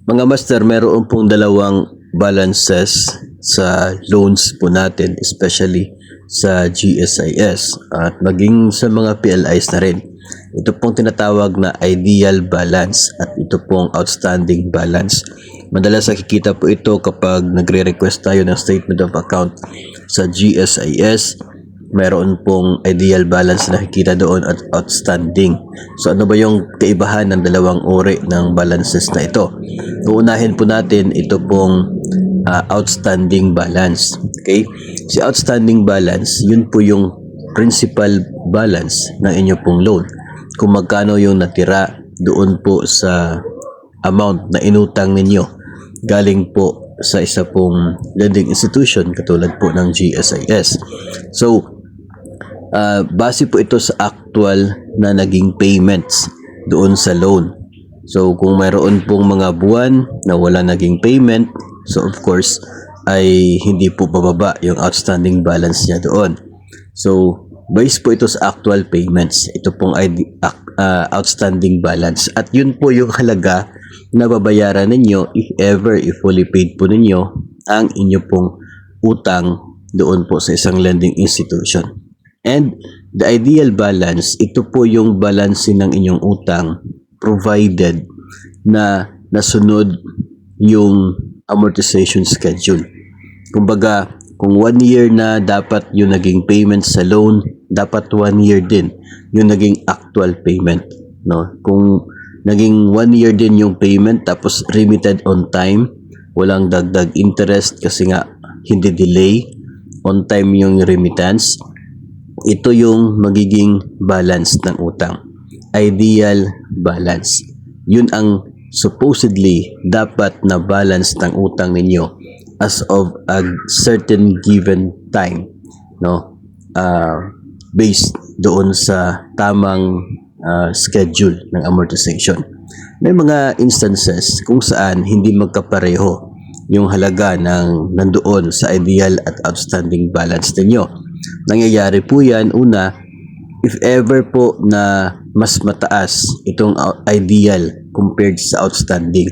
Mga master, meron pong dalawang balances sa loans po natin, especially sa GSIS at maging sa mga PLIs na rin. Ito pong tinatawag na ideal balance at ito pong outstanding balance. Madalas nakikita po ito kapag nagre-request tayo ng statement of account sa GSIS. Meron pong ideal balance na nakikita doon at outstanding. So ano ba yung kaibahan ng dalawang uri ng balances na ito? Uunahin po natin ito pong outstanding balance. Okay? Si outstanding balance, yun po yung principal balance ng inyo pong loan. Kung magkano yung natira doon po sa amount na inutang ninyo galing po sa isa pong lending institution katulad po ng GSIS. So, base po ito sa actual na naging payments doon sa loan. So, kung mayroon pong mga buwan na wala naging payment, so of course, ay hindi po bababa yung outstanding balance niya doon. So, based po ito sa actual payments. Ito pong outstanding balance. At yun po yung halaga na babayaran ninyo if fully paid po ninyo ang inyo pong utang doon po sa isang lending institution. And the ideal balance, ito po yung balance ng inyong utang provided na nasunod yung amortization schedule. Kumbaga, kung 1 year na dapat yung naging payment sa loan, dapat 1 year din yung naging actual payment. No? Kung naging 1 year din yung payment tapos remitted on time, walang dagdag interest kasi nga hindi delay, on time yung remittance, ito yung magiging balance ng utang. Ideal balance. Yun ang supposedly dapat na balance ng utang ninyo as of a certain given time, no? Based doon sa tamang schedule ng amortization. May mga instances kung saan hindi magkapareho yung halaga ng nandoon sa ideal at outstanding balance ninyo. Nangyayari po yan, una, if ever po na mas mataas itong ideal compared sa outstanding,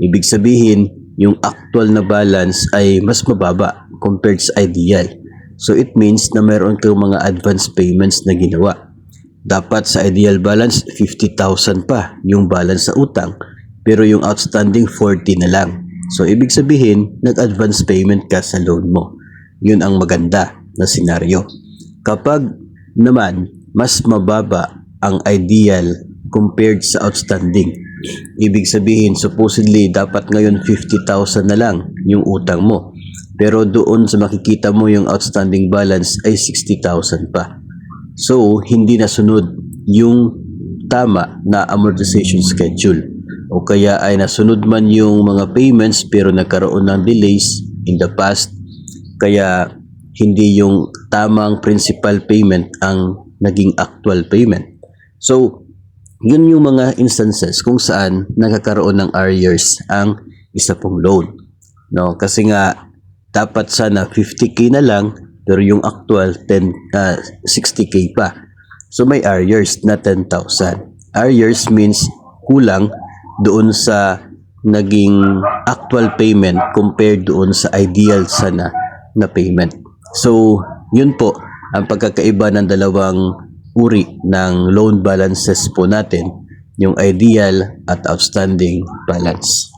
ibig sabihin, yung actual na balance ay mas mababa compared sa ideal. So it means na mayroon kayong mga advance payments na ginawa. Dapat sa ideal balance, 50,000 pa yung balance sa utang, pero yung outstanding 40 na lang. So ibig sabihin, nag-advance payment ka sa loan mo. Yun ang maganda na senaryo. Kapag naman mas mababa ang ideal compared sa outstanding, ibig sabihin supposedly dapat ngayon 50,000 na lang yung utang mo, pero doon sa makikita mo yung outstanding balance ay 60,000 pa. So hindi nasunod yung tama na amortization schedule, o kaya ay nasunod man yung mga payments pero nagkaroon ng delays in the past, kaya hindi yung tamang principal payment ang naging actual payment. So, yun yung mga instances kung saan nagkakaroon ng arrears ang isa pong loan. No? Kasi nga, dapat sana 50k na lang, pero yung actual 60k pa. So, may arrears na 10,000. Arrears means kulang doon sa naging actual payment compared doon sa ideal sana na payment. So, yun po ang pagkakaiba ng dalawang uri ng loan balances po natin, yung ideal at outstanding balance.